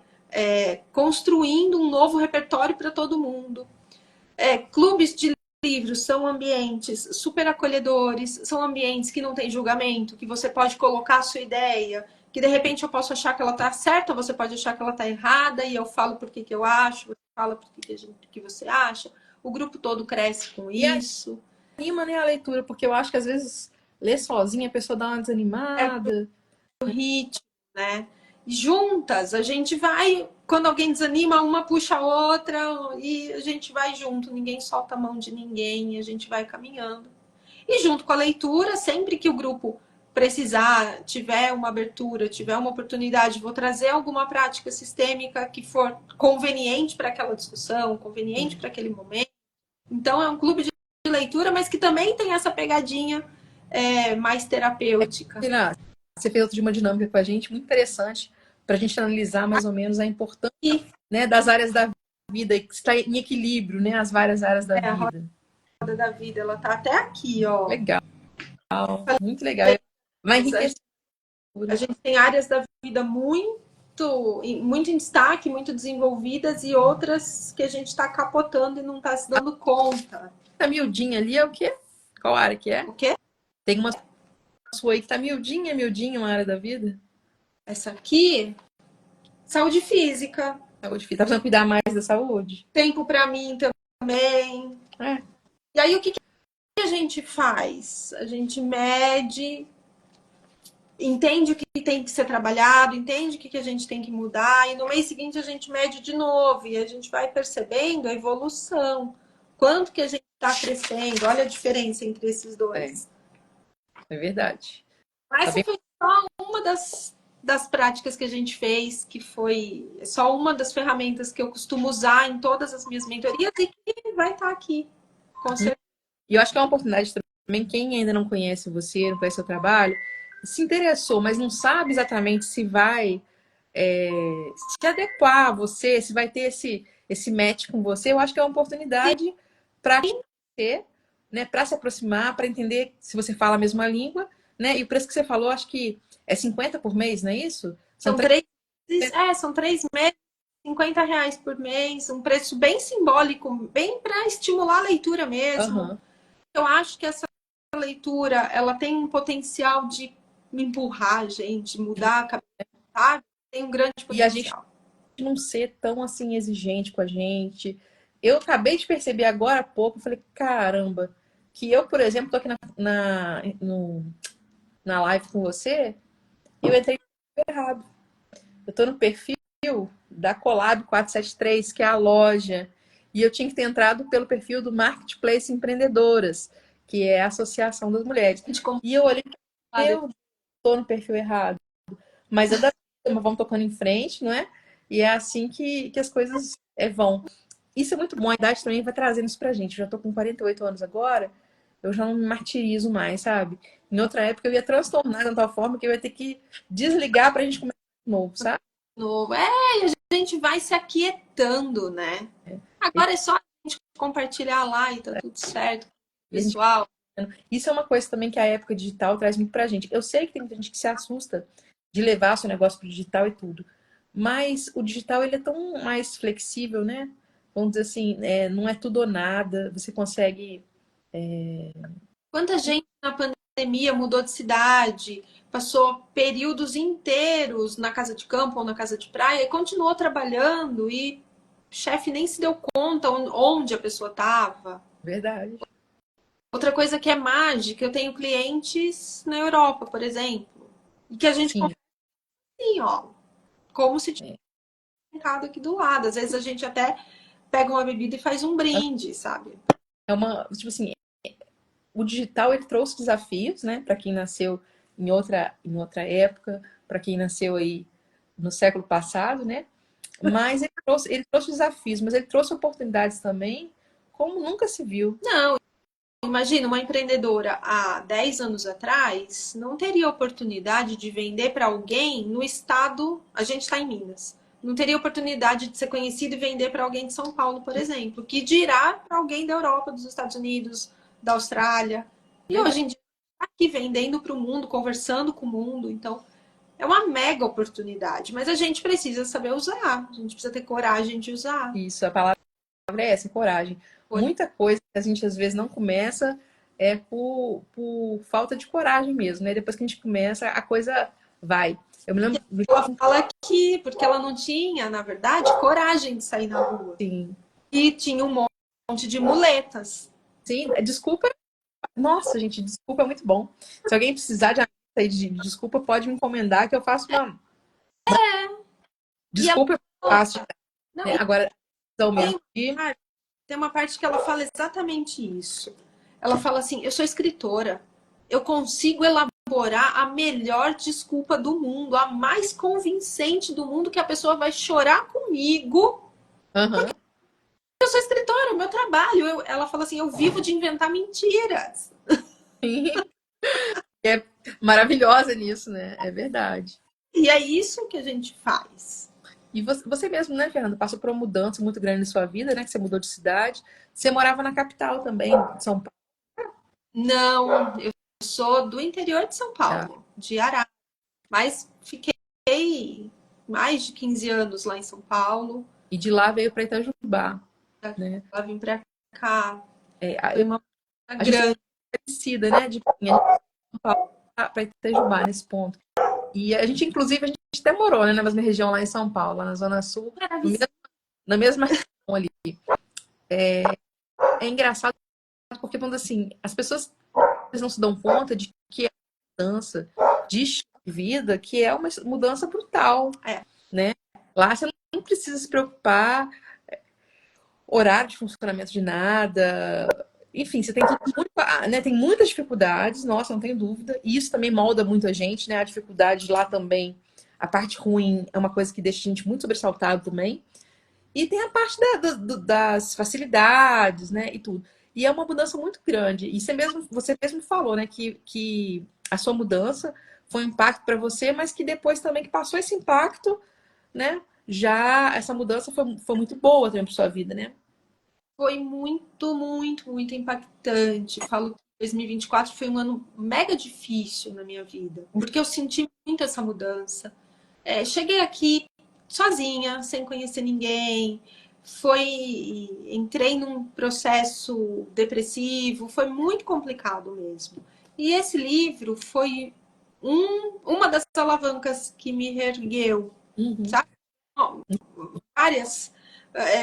construindo um novo repertório para todo mundo. Clubes de livros são ambientes super acolhedores, são ambientes que não tem julgamento, que você pode colocar a sua ideia, que de repente eu posso achar que ela está certa, você pode achar que ela está errada, e eu falo por que eu acho, você fala por que você acha. O grupo todo cresce com isso. Anima, né, a leitura, porque eu acho que às vezes ler sozinha a pessoa dá uma desanimada. O ritmo, né? Juntas, a gente vai, quando alguém desanima, uma puxa a outra e a gente vai junto, ninguém solta a mão de ninguém, e a gente vai caminhando. E junto com a leitura, sempre que o grupo precisar, tiver uma abertura, tiver uma oportunidade, vou trazer alguma prática sistêmica que for conveniente para aquela discussão, conveniente para aquele momento. Então é um clube de leitura, mas que também tem essa pegadinha mais terapêutica. Você fez outro de uma dinâmica com a gente, muito interessante, para a gente analisar mais ou menos a importância, né, das áreas da vida, que está em equilíbrio, né, as várias áreas da vida. A roda da vida, ela tá até aqui, ó. Legal. Muito legal. Vai enriquecer. A gente tem áreas da vida muito em destaque, muito desenvolvidas, e outras que a gente está capotando e não está se dando conta. Tá miudinha ali é o quê? Qual área que é? O quê? Tem uma sua aí que tá miudinha, uma área da vida? Essa aqui, saúde física. Saúde física. Tá precisando cuidar mais da saúde? Tempo para mim também. E aí, o que a gente faz? A gente mede, entende o que tem que ser trabalhado, entende o que a gente tem que mudar, e no mês seguinte a gente mede de novo, e a gente vai percebendo a evolução. Quanto que a gente está crescendo, olha a diferença entre esses dois. É verdade. Essa foi só uma das práticas que a gente fez, que foi só uma das ferramentas que eu costumo usar em todas as minhas mentorias e que vai estar aqui, com certeza. E eu acho que é uma oportunidade também, quem ainda não conhece você, não conhece o seu trabalho, se interessou, mas não sabe exatamente se vai se adequar a você, se vai ter esse match com você, eu acho que é uma oportunidade para você, né, para se aproximar, para entender se você fala a mesma língua, né? E o preço que você falou, acho que é 50 por mês, não é isso? São 3 meses, R$50 por mês, um preço bem simbólico, bem para estimular a leitura mesmo. Uhum. Eu acho que essa leitura, ela tem um potencial de empurrar a gente, mudar a cabeça, sabe? Tem um grande E a gente potencial. não ser tão assim exigente com a gente. Eu acabei de perceber agora há pouco, eu falei, caramba, que eu, por exemplo, tô aqui na live com você, eu entrei errado. Eu tô no perfil da Collab 473, que é a loja, e eu tinha que ter entrado pelo perfil do Marketplace Empreendedoras, que é a Associação das Mulheres. E eu olhei, eu tô no perfil errado. Mas é da vida, vamos tocando em frente, não é? E é assim que as coisas vão. Isso é muito bom, a idade também vai trazendo isso pra gente. Eu já tô com 48 anos agora, eu já não me martirizo mais, sabe? Em outra época eu ia transtornar de tal forma que eu ia ter que desligar pra gente começar de novo, sabe? Novo. A gente vai se aquietando, né? Agora é só a gente compartilhar lá e tá tudo certo, E a gente... pessoal. Isso é uma coisa também que a época digital traz muito pra gente. Eu sei que tem muita gente que se assusta de levar seu negócio pro digital e tudo. Mas o digital ele é tão mais flexível, né? Vamos dizer assim, não é tudo ou nada. Você consegue. Quanta gente na pandemia mudou de cidade, passou períodos inteiros na casa de campo ou na casa de praia e continuou trabalhando e o chefe nem se deu conta onde a pessoa estava. Verdade. Outra coisa que é mágica, eu tenho clientes na Europa, por exemplo, e que a gente Sim. conversa assim, ó, como se tivesse É. mercado aqui do lado. Às vezes a gente até pega uma bebida e faz um brinde, sabe? É uma. Tipo assim, o digital ele trouxe desafios, né? Para quem nasceu em outra época, para quem nasceu aí no século passado, né? Mas ele trouxe desafios, mas ele trouxe oportunidades também, como nunca se viu. Não, imagina, uma empreendedora há 10 anos atrás não teria oportunidade de vender para alguém no estado. A gente está em Minas. Não teria oportunidade de ser conhecido e vender para alguém de São Paulo, por exemplo. Que dirá para alguém da Europa, dos Estados Unidos, da Austrália. E Verdade. hoje em dia, tá aqui vendendo para o mundo, conversando com o mundo. Então, é uma mega oportunidade. Mas a gente precisa saber usar. A gente precisa ter coragem de usar. Isso, a palavra é essa, coragem. Muita coisa que a gente às vezes não começa por falta de coragem mesmo, né? Depois que a gente começa, a coisa vai. Eu me lembro, Ela fala que, porque ela não tinha, na verdade, coragem de sair na rua. sim, E tinha um monte de muletas. sim, desculpa. Nossa, gente, desculpa é muito bom. Se alguém precisar de ajuda de desculpa, pode me encomendar que eu faço uma E ela desculpa, eu falou, faço, não, né? Agora, então tem, mesmo. tem uma parte que ela fala exatamente isso. Ela fala assim: eu sou escritora, eu consigo elaborar a melhor desculpa do mundo, a mais convincente do mundo, que a pessoa vai chorar comigo. Aham. Eu sou escritora, é o meu trabalho. Ela fala assim: eu vivo de inventar mentiras. É maravilhosa nisso, né? É verdade. E é isso que a gente faz. E você mesmo, né, Fernanda, passou por uma mudança muito grande na sua vida, né? Que você mudou de cidade. Você morava na capital também, de São Paulo. Não, eu sou do interior de São Tá? Paulo, de Arara, mas fiquei mais de 15 anos lá em São Paulo. E de lá veio para Itajubá, né? Ela vim pra cá, É, foi uma a gente grande. é parecida, né? De São Paulo para Itajubá nesse ponto. E a gente, inclusive, a gente até morou, né, na mesma região lá em São Paulo, lá na Zona Sul, na mesma região ali. É engraçado porque, quando assim, as pessoas não se dão conta de que é uma mudança de estilo de vida, que é uma mudança brutal, É. né? Lá você não precisa se preocupar, horário de funcionamento de nada. Enfim, você tem tudo muito, né? Tem muitas dificuldades, nossa, não tenho dúvida. E isso também molda muito a gente, né? A dificuldade lá também, a parte ruim é uma coisa que deixa a gente muito sobressaltado também. E tem a parte das facilidades, né? E tudo. E é uma mudança muito grande. E você mesmo falou, né? Que a sua mudança foi um impacto para você, mas que depois também que passou esse impacto, né? Já essa mudança foi muito boa também para sua vida, né? Foi muito, muito, muito impactante. Falo que 2024 foi um ano mega difícil na minha vida, porque eu senti muito essa mudança. Cheguei aqui sozinha, sem conhecer ninguém, entrei num processo depressivo, foi muito complicado mesmo. E esse livro foi uma das alavancas que me reergueu, Uhum. sabe?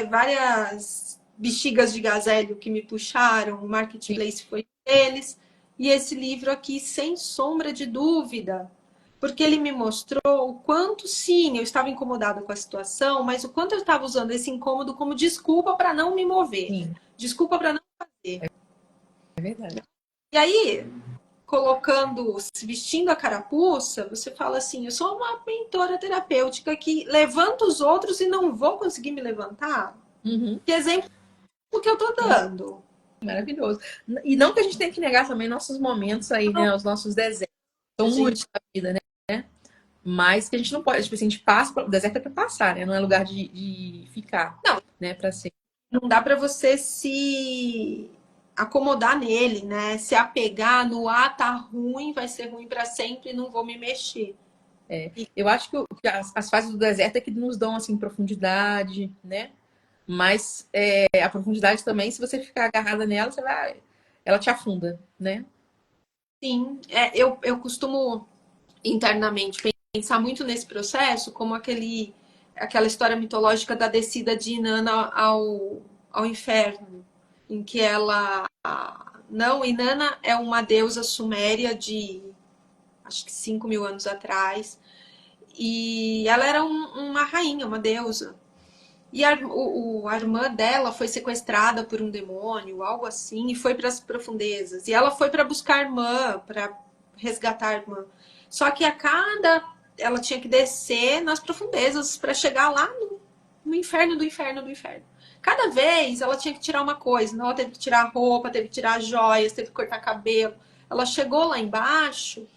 Várias bexigas de gazélio que me puxaram, o Sim. Marketplace foi deles, e esse livro aqui, sem sombra de dúvida, porque ele me mostrou o quanto, sim, eu estava incomodada com a situação, mas o quanto eu estava usando esse incômodo como desculpa para não me mover, Sim, desculpa para não fazer. é verdade. E aí, colocando, se vestindo a carapuça, você fala assim: eu sou uma mentora terapêutica que levanta os outros e não vou conseguir me levantar. Uhum. Que exemplo que eu tô Sim, dando? maravilhoso. E não que a gente tenha que negar também nossos momentos aí, né? Os nossos desertos. São muitos Gente, na vida, né? Mas que a gente não pode, tipo assim, a gente passa, o deserto é pra passar, né? Não é lugar de ficar, não, né? Pra ser. não dá para você se acomodar nele, né? Se apegar no tá ruim, vai ser ruim para sempre, não vou me mexer. E Eu acho que as fases do deserto é que nos dão, assim, profundidade, né? Mas a profundidade também, se você ficar agarrada nela, você vai. Ela te afunda, né? sim, eu costumo internamente pensar muito nesse processo como aquela história mitológica da descida de Inanna ao inferno, em que ela não, Inanna é uma deusa suméria de acho que 5.000 anos atrás, e ela era uma rainha, uma deusa. E a irmã dela foi sequestrada por um demônio, algo assim, e foi para as profundezas. E ela foi para buscar a irmã, para resgatar a irmã. Só que ela tinha que descer nas profundezas para chegar lá no inferno do inferno do inferno. Cada vez ela tinha que tirar uma coisa. Então ela teve que tirar roupa, teve que tirar joias, teve que cortar cabelo. Ela chegou lá embaixo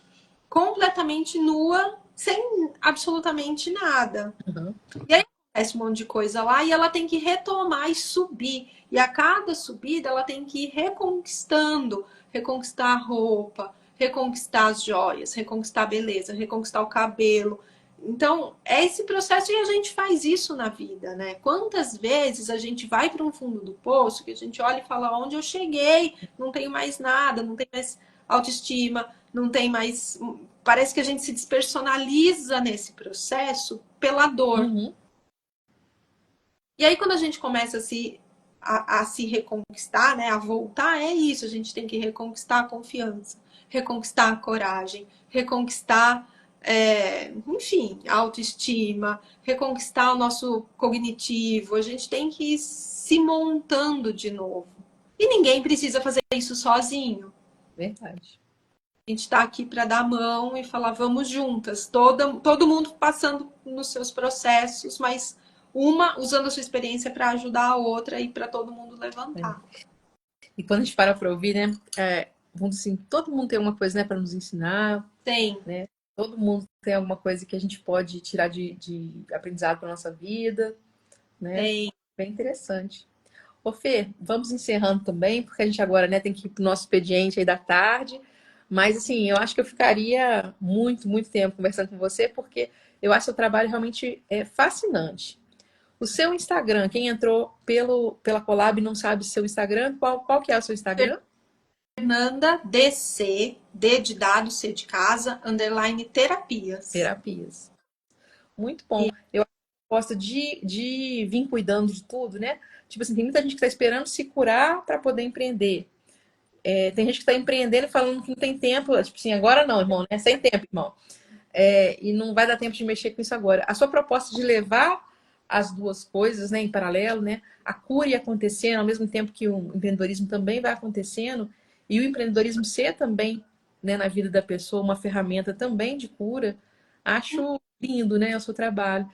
completamente nua, sem absolutamente nada. Uhum. E aí acontece um monte de coisa lá e ela tem que retomar e subir. E a cada subida ela tem que ir reconquistando, reconquistar a roupa, reconquistar as joias, reconquistar a beleza, reconquistar o cabelo. Então, é esse processo e a gente faz isso na vida, né? Quantas vezes a gente vai para um fundo do poço que a gente olha e fala: onde eu cheguei, não tenho mais nada, não tenho mais autoestima, não tem mais. Parece que a gente se despersonaliza nesse processo pela dor. Uhum. E aí, quando a gente começa a se reconquistar, né, a voltar, é isso. A gente tem que reconquistar a confiança, reconquistar a coragem, reconquistar, enfim, a autoestima, reconquistar o nosso cognitivo. A gente tem que ir se montando de novo. E ninguém precisa fazer isso sozinho. Verdade. A gente está aqui para dar a mão e falar, vamos juntas. Todo mundo passando nos seus processos, mas uma usando a sua experiência para ajudar a outra e para todo mundo levantar. E quando a gente para ouvir, né? Vamos assim, todo mundo tem alguma coisa, né, para nos ensinar, Tem, né? Todo mundo tem alguma coisa que a gente pode tirar de aprendizado para nossa vida, né? tem. Bem interessante. Ô Fê, vamos encerrando também, porque a gente agora, né, tem que ir pro nosso expediente aí da tarde. Mas, assim, eu acho que eu ficaria muito, muito tempo conversando com você, porque eu acho seu trabalho realmente fascinante. O seu Instagram, quem entrou pela Collab e não sabe seu Instagram, qual que é o seu Instagram? Fernanda DC, D de dado, C de casa, underline terapias. Terapias. Muito bom. Eu gosto de vir cuidando de tudo, né? Tipo assim, tem muita gente que está esperando se curar para poder empreender. Tem gente que está empreendendo e falando que não tem tempo. Tipo assim, agora não, irmão, né? Sem tempo, irmão. E não vai dar tempo de mexer com isso agora. A sua proposta de levar as duas coisas, né, em paralelo, né? A cura ir acontecendo ao mesmo tempo que o empreendedorismo também vai acontecendo e o empreendedorismo ser também, né, na vida da pessoa uma ferramenta também de cura. Acho lindo, né, o seu trabalho.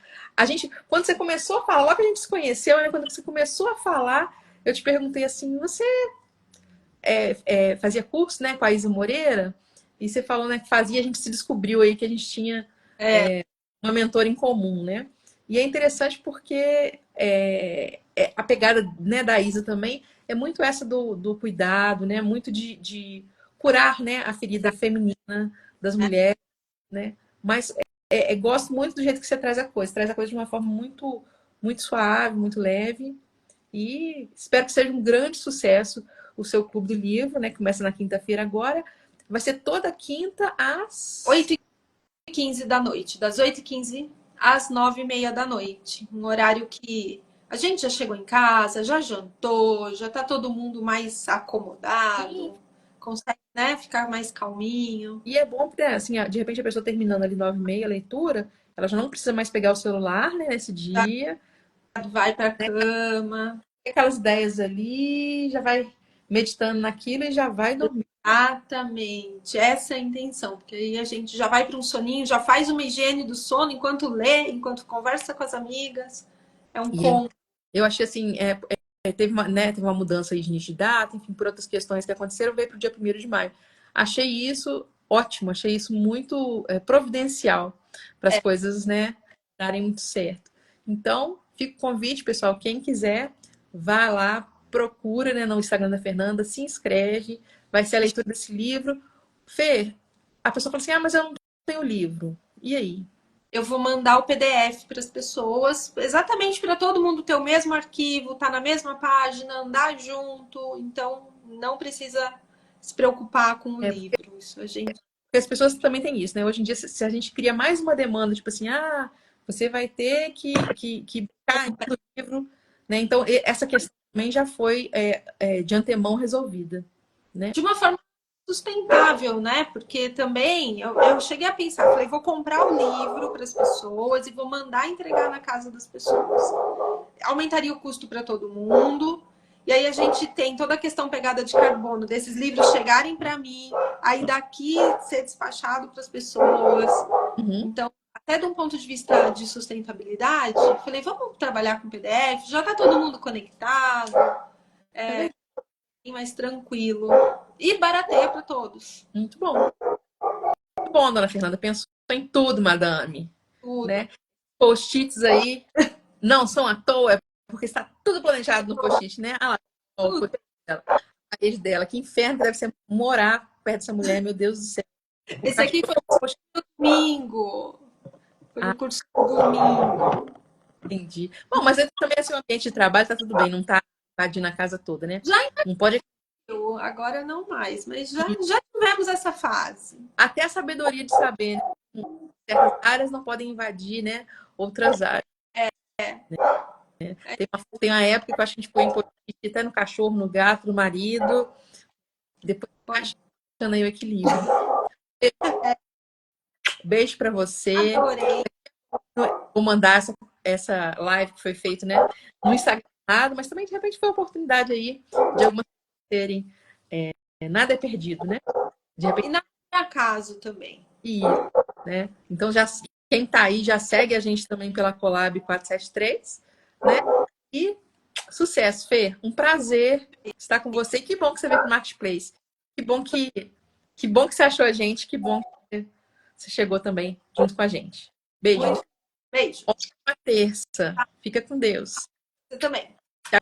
Quando você começou a falar, logo que a gente se conheceu, né, quando você começou a falar, eu te perguntei assim, você fazia curso, né, com a Isa Moreira? E você falou, né, que fazia, a gente se descobriu aí que a gente tinha É, uma mentora em comum, né? E é interessante porque a pegada, né, da Isa também é muito essa do cuidado, né? Muito de curar, né, a ferida feminina das mulheres, né? Mas gosto muito do jeito que você traz a coisa de uma forma muito muito suave, muito leve. E espero que seja um grande sucesso o seu Clube do Livro, né? Começa na quinta-feira agora. Vai ser toda quinta às 8h15 da noite, das 8h15 às 9h30 da noite. Um horário que a gente já chegou em casa, já jantou, já tá todo mundo mais acomodado, Sim. consegue, né, ficar mais calminho. E é bom porque, assim, de repente a pessoa terminando ali 9h30 a leitura, ela já não precisa mais pegar o celular, né, nesse dia. Vai pra cama. Tem aquelas ideias ali, já vai meditando naquilo e já vai dormir. Exatamente, essa é a intenção, porque aí a gente já vai para um soninho, já faz uma higiene do sono enquanto lê, enquanto conversa com as amigas. É um E com. eu achei assim, teve uma, né, teve uma mudança aí de início de data, enfim, por outras questões que aconteceram, veio para o dia 1º de maio. Achei isso ótimo, achei isso muito providencial para as coisas, né, darem muito certo. Então, fica o convite, pessoal, quem quiser, vá lá, procura, né, no Instagram da Fernanda, se inscreve, vai ser a leitura desse livro. Fê, a pessoa fala assim, ah, mas eu não tenho livro. E aí? Eu vou mandar o PDF para as pessoas, exatamente para todo mundo ter o mesmo arquivo, tá na mesma página, andar junto. Então, não precisa se preocupar com o É, livro. Isso a gente. Porque as pessoas também têm isso, né? Hoje em dia, se a gente cria mais uma demanda, tipo assim, ah, você vai ter que buscar no livro, né? Então, essa questão também já foi de antemão resolvida, né? De uma forma sustentável, né? Porque também eu cheguei a pensar, falei, vou comprar o livro para as pessoas e vou mandar entregar na casa das pessoas. Aumentaria o custo para todo mundo. E aí a gente tem toda a questão pegada de carbono desses livros chegarem para mim, aí daqui ser despachado para as pessoas. Uhum. Então, até de um ponto de vista de sustentabilidade, falei, vamos trabalhar com PDF, já está todo mundo conectado, É verdade. mais tranquilo e barateia para todos. Muito bom. Muito bom, dona Fernanda. Pensou em tudo, madame, Tudo. né? Post-its aí não são à toa, é porque está tudo planejado no post-it, né? Ah lá, ó, o Tudo. post-it dela, a rede dela. Que inferno que deve ser morar perto dessa mulher, meu Deus do céu. O Esse aqui foi cachorro, poxa, no domingo. Foi ah, no curso do domingo. entendi. Bom, mas também assim, o ambiente de trabalho tá tudo bem, não tá invadindo a casa toda, né? Já Não pode. agora não mais, mas já tivemos essa fase. Até a sabedoria de saber, né? Certas áreas não podem invadir, né? Outras áreas. Tem uma época que eu acho que a gente põe até no cachorro, no gato, no marido. Depois vai achando aí o equilíbrio. Beijo pra você. Adorei. Vou mandar essa live que foi feita, né? No Instagram, mas também de repente foi uma oportunidade aí de algumas pessoas terem. Nada é perdido, né? De repente. E na acaso também. Isso, né? Então, quem tá aí já segue a gente também pela Collab 473, né? E sucesso, Fê. Um prazer estar com você. E que bom que você veio para o Marketplace. Que bom que você achou a gente. Que bom que você chegou também junto com a gente. Beijo. Beijo. Ótima terça. Fica com Deus. Você também. Tchau.